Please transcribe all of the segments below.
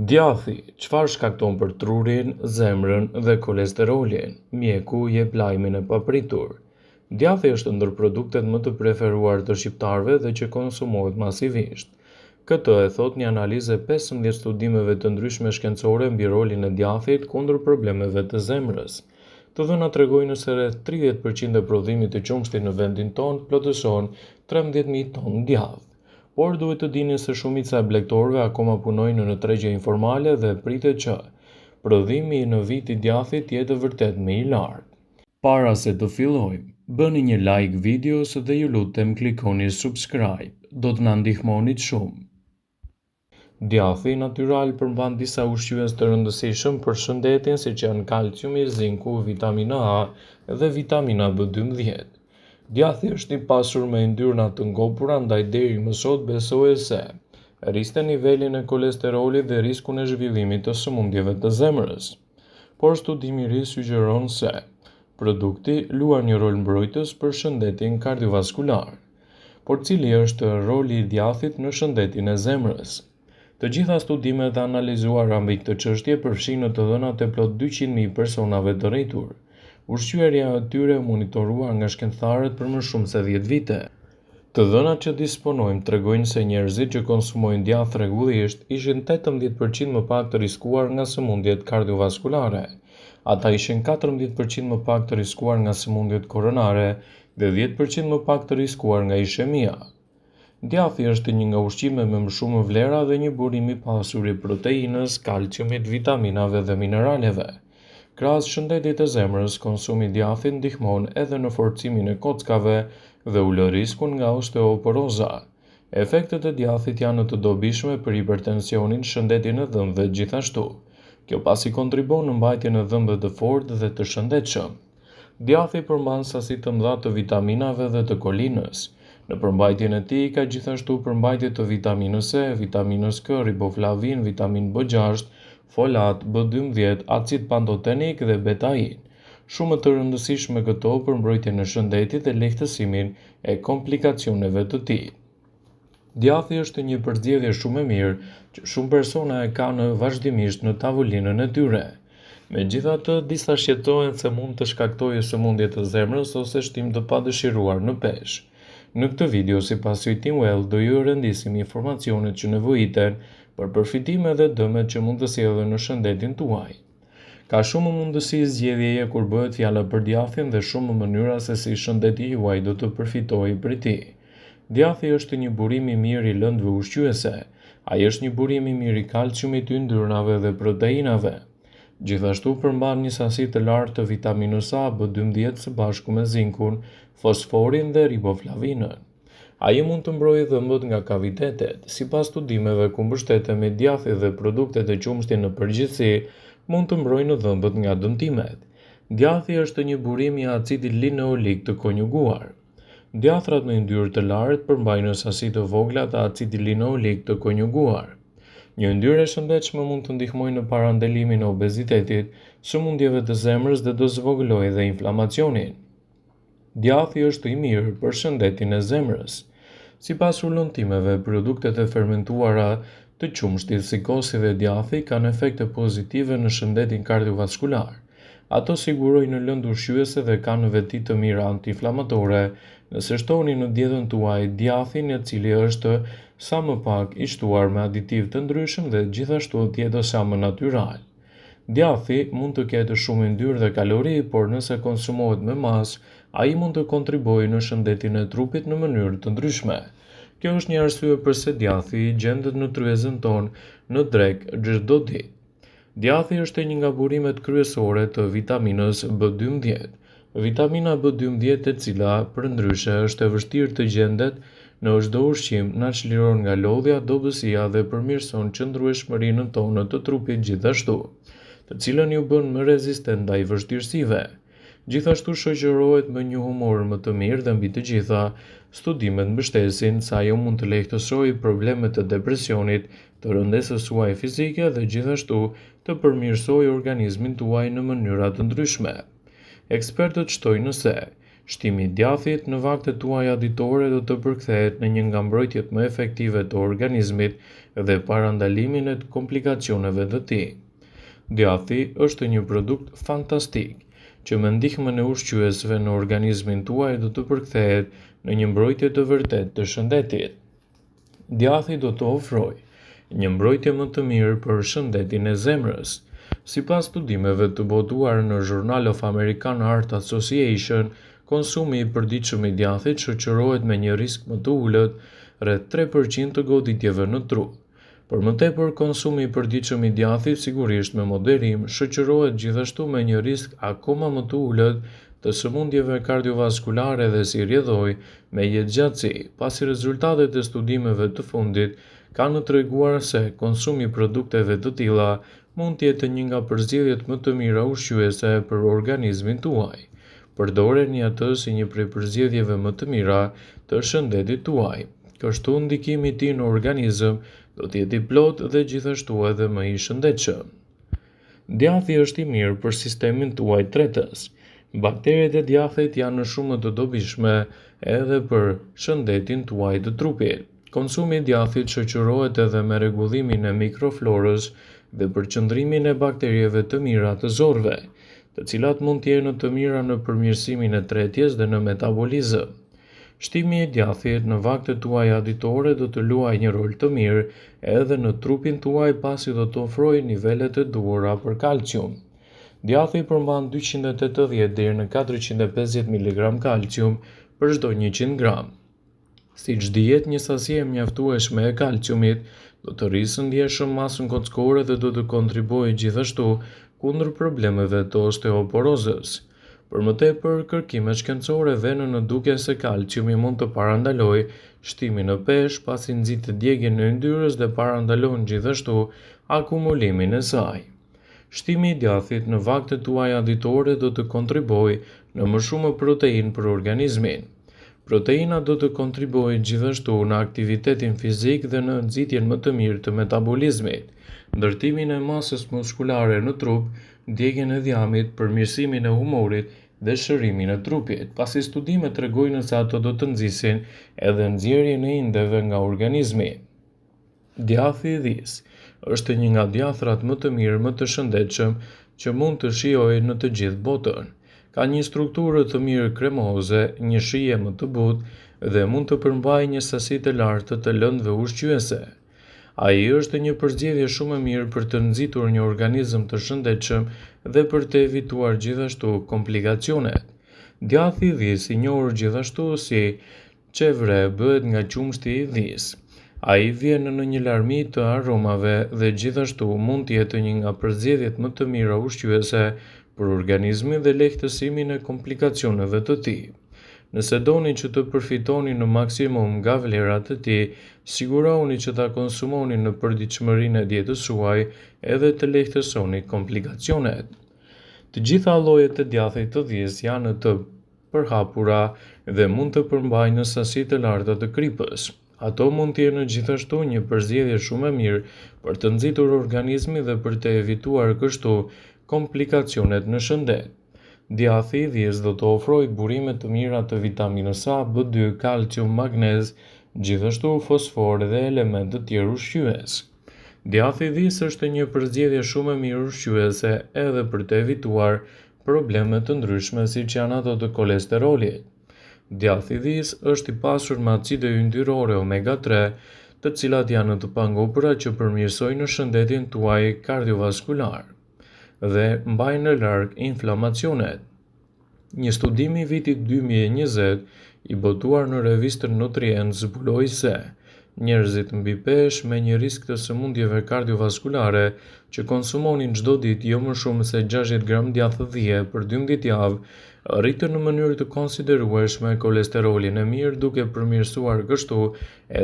Djathi, çfarë shkakton për trurin, zemrën dhe kolesterolin? Mjeku jep lajmin e papritur. Djathi është ndër produktet më të preferuar të shqiptarëve dhe që konsumohet masivisht. Këtë e thot një analizë e 15 studimeve të ndryshme shkencore mbi rolin e djathit kundër problemeve të zemrës. Të dhënat tregojnë se rreth 30% e prodhimit të qumshtit në vendin tonë plotëson 13.000 tonë djath. Por duhet të dini se shumica e blegtorëve akoma punojnë në tregje informale dhe pritet që prodhimi në vit i djathit jetë vërtet më i lartë. Para se të fillojmë, bëni një like videos dhe ju lutem klikoni subscribe, do të na ndihmonit shumë. Djathi natyral përmban disa ushqyes të rëndësishëm për shëndetin siç janë kalciumi, zinku, vitamina A dhe vitamina B12. Djathi është i pasur me yndyrna të ngopura, ndaj deri më sot besohet se rriste nivelin e kolesterolit dhe riskun e zhvillimit të sëmundjeve të zemrës. Por studimi i ri sugjeron se produkti luan një rol mbrojtës për shëndetin kardiovaskular. Por cili është roli i djathit në shëndetin e zemrës? Të gjitha studimet e analizuara mbi këtë çështje përfshin në të dhënat e plot 200.000 personave të rritur. Ushqyerja e tyre monitoruar nga shkencëtarët për më shumë se 10 vite. Të dhënat që disponojmë tregojnë se njerëzit që konsumojnë djath rregullisht ishin 18% më pak të riskuar nga sëmundjet kardiovaskulare. Ata ishin 14% më pak të riskuar nga sëmundjet koronare dhe 10% më pak të riskuar nga ishemia. Djathi është një nga ushqimet me më shumë vlera dhe një burim i pasur i proteinës, kalciumit, vitaminave dhe mineraleve. Krahas shëndetit të zemrës, konsumi i djathit ndihmon edhe në forcimin e kockave dhe ulë riskun nga osteoporoza. Efektet e djathit janë të dobishme për hipertensionin, shëndetin e dhëmbëve gjithashtu. Kjo pasi kontribon në mbajtjen e dhëmbëve të fortë dhe të shëndetshëm. Djathi përmban sasi të mëdha të vitaminave dhe të kolinës. Në përmbajtjen e tij ka gjithashtu përmbajtje të vitaminës C, vitaminës K, riboflavin, vitamin B6, folat, B12, acid pantotenik dhe betain. Shumë të rëndësishme këto për mbrojtjen e shëndetit dhe lehtësimin e komplikacioneve të tij. Djathi është një përzgjedhje shumë e mirë që shumë persona e kanë vazhdimisht në tavolinën e tyre. Megjithatë, disa shqetësohen se mund të shkaktojë sëmundje të zemrës ose shtim të padëshiruar në peshë. Në këtë video, sipas Tim Well, do ju rëndisim informacionet që nevojiten për përfitime dhe dëmet që mund të sjellin në shëndetin tuaj. Ka shumë mundësi zgjedhjeje kur bëhet fjala për djathin dhe shumë mënyra se si shëndeti juaj do të përfitojë prej tij. Djathi është një burim i mirë i lëndëve ushqyese. Ai është një burim i mirë i kalciumit, yndyrnave dhe proteinave. Gjithashtu përmban një sasi të lartë të vitaminës A, B12 së bashku me zinkun, fosforin dhe riboflavinën. Ai mund të mbrojë dhëmbët nga kavitetet. Sipas studimeve, kundërshtimi i djathit dhe produktet e qumshtit në përgjithësi mund të mbrojnë dhëmbët nga dëmtimet. Djathi është një burim i acidit lineolik të konjuguar. Djathrat me yndyrë të lartë përmbajnë sasi të vogla të acidit lineolik të konjuguar. Një yndyrë e shëndetshme mund të ndihmojë në parandalimin e obezitetit, sëmundjeve të zemrës dhe do zvogëlojë dhe inflamacionin. Djathi është i mirë për shëndetin e zemrës. Sipas ullëtimeve, produktet e fermentuara të qumshtit si kosi dhe djathi kanë efekte pozitive në shëndetin kardiovaskular. Ato sigurojnë në lëndë ushqyese dhe kanë veti të mira antiinflamatore nëse shtoni në dietën tuaj djathin, i cili është sa më pak i shtuar me aditiv të ndryshëm dhe gjithashtu të jetë sa më natyral. Djathi mund të ketë shumë yndyrë dhe kalori, por nëse konsumohet me masë, ai mund të kontribuojë në shëndetin e trupit në mënyrë të ndryshme. Kjo është një arsye pse djathi gjendet në tryezën tonë në drekë çdo ditë. Djathi është një nga burimet kryesore të vitaminës B12. Vitamina B12, e cila përndryshe është e vështirë të gjendet në çdo ushqim, na çliron nga lodhja, dobësia dhe përmirëson qëndrueshmërinë tonë të trupit gjithashtu, të cilën ju bën më rezistent ndaj vështirësive. Gjithashtu shoqërohet me një humor më të mirë dhe mbi të gjitha, studimet mbështesin se ajo mund të lehtësojë problemet e depresionit, të rëndesës suaj fizike dhe gjithashtu të përmirësojë organizmin tuaj në mënyra të ndryshme. Ekspertët shtojnë se shtimi i djathit në vaktet tuaja ditore do të përkthehet në një nga mbrojtjet më efektive të organizmit dhe parandalimin e komplikacioneve të tij. Djathi është një produkt fantastik që me ndihmën e ushqyesve në organizmin tuaj do të përkthehet në një mbrojtje të vërtetë të shëndetit. Djathi do të ofrojë një mbrojtje më të mirë për shëndetin e zemrës. Sipas studimeve të botuar në Journal of American Heart Association, konsumi i përditshëm i djathit shoqërohet me një risk më të ulët, rreth 3% të goditjeve në trup. Por më tepër, konsumi i përditshëm i djathit, sigurisht me moderim, shoqërohet gjithashtu me një risk akoma më të ulët të sëmundjeve kardiovaskulare dhe si rjedhoj me jetëgjatësi, pasi rezultatet e studimeve të fundit kanë treguar se konsumi i produkteve të tilla mund të jetë një nga përzgjedhjet më të mira ushqyese për organizmin tuaj. Përdoreni atë si një prej përzgjedhjeve më të mira të shëndetit tuaj. Kështu ndikimi i tij në organizëm do të jetë i plotë dhe gjithashtu edhe më i shëndetshëm. Djathi është i mirë për sistemin tuaj tretës. Bakteret e djathit janë shumë të dobishme edhe për shëndetin tuaj të trupit. Konsumi i djathit shoqërohet edhe me rregullimin e mikroflorës dhe përqendrimin e bakterieve të mira të zorëve, të cilat mund të jenë të mira në përmirësimin e tretjes dhe në metabolizëm. Shtimi i djathit në vaktet tuaja ditore do të luajë një rol të mirë edhe në trupin tuaj pasi do të ofrojë nivelet e duhura për kalcium. Djathi përmban 280 deri në 450 mg kalcium për çdo 100 gram. Siç dihet, një sasi e mjaftueshme e kalciumit do të rrisë ndjeshëm masën kockore dhe do të kontribuojë gjithashtu kundër problemeve të osteoporozës. Për më tepër, kërkimet shkencore vënë në duke se kalciumi mund të parandalojë shtimin në peshë pasi nxitet djegjen e yndyrës dhe parandalon gjithashtu akumulimin e saj. Shtimi i djathit në vaktet tuaja ditore do të kontribuojë në më shumë proteinë për organizmin. Proteina do të kontribuojë gjithashtu në aktivitetin fizik dhe në nxitjen më të mirë të metabolizmit, ndërtimin e masës muskulare në trup, ndjekjen e djamit, përmirësimin e humorit dhe shërimin e trupit, pasi studimet tregojnë se ato do të nxisin edhe nxjerrjen e indeve nga organizmi. Djathi i dhis është një nga djathrat më të mirë, më të shëndetshëm që mund të shijohen në të gjithë botën. Ka një strukturë të mirë kremoze, një shije më të butë dhe mund të përmbajë një sasi të lartë të lëndëve ushqyese. Ai është një përzgjedhje shumë e mirë për të nxitur një organizëm të shëndetshëm dhe për të evituar gjithashtu komplikacionet. Djathi i dhis, i njohur gjithashtu si çevre, bëhet nga qumshti i dhis. Ai vjen në një larmi të aromave dhe gjithashtu mund të jetë një nga përzgjedhjet më të mira ushqyese për organizmin dhe lehtësimin e komplikacioneve të tij. Nëse doni që të përfitoni në maksimum nga vlerat e tij, sigurohuni që ta konsumoni në përditshmërinë e dietës suaj edhe të lehtësoni komplikacionet. Të gjitha llojet e djathit të dhis janë të përhapura dhe mund të përmbajnë në sasi të larta të kripës. Ato mund të jenë gjithashtu një përzgjedhje shumë e mirë për të nxitur organizmin dhe për të evituar kështu komplikacionet në shëndet. Djathi i dhis do të ofrojë burime të mira të vitaminës A, B2, kalcium, magnez, gjithashtu fosfor dhe elementë të tjerë ushqyes. Djathi i dhis është një përzgjedhje shumë e mirë ushqyese edhe për të evituar probleme të ndryshme siç janë ato të kolesterolit. Djathi i dhis është i pasur me acide yndyrore omega 3, të cilat janë të pangopura që përmirësojnë shëndetin tuaj kardiovaskular dhe mbajnë në larg inflamacionet. Një studim i vitit 2020 i botuar në revistën Nutrients zbuloi se njerëzit mbi peshë me një risk të sëmundjeve kardiovaskulare që konsumonin çdo ditë jo më shumë se 60 gram djathë dhije për 12 javë, rritën në mënyrë të konsiderueshme kolesterolin e mirë duke përmirësuar kështu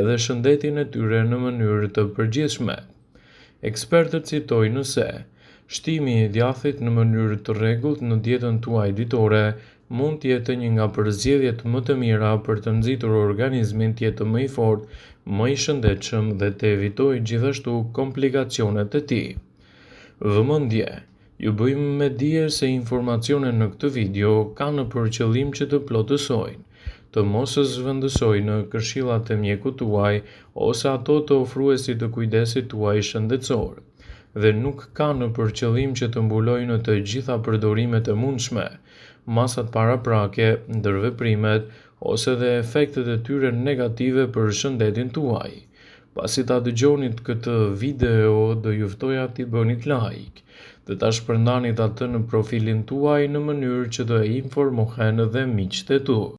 edhe shëndetin e tyre në mënyrë të përgjithshme. Ekspertët citojnë se shtimi i djathit në mënyrë të rregullt në dietën tuaj ditore mund të jetë një nga përzgjedhjet më të mira për të nxitur organizmin të jetë më i fortë, më i shëndetshëm dhe të evitojë gjithashtu komplikacionet e tij. Vëmendje, ju bëjmë me dije se informacionet në këtë video kanë për qëllim që të plotësojnë, të mos zhvendësoj në këshillat e mjekut tuaj ose ato të ofruesit të kujdesit tuaj shëndetësor, dhe nuk kanë për qëllim që të mbulojnë të gjitha përdorimet e mundshme, masat paraprake, ndërveprimet ose dhe efektet e tyre negative për shëndetin tuaj. Pasi ta dëgjonit këtë video, do ju ftoja t'i bënit like dhe ta shpërndanit atë në profilin tuaj në mënyrë që të informohen dhe miqtë e tu.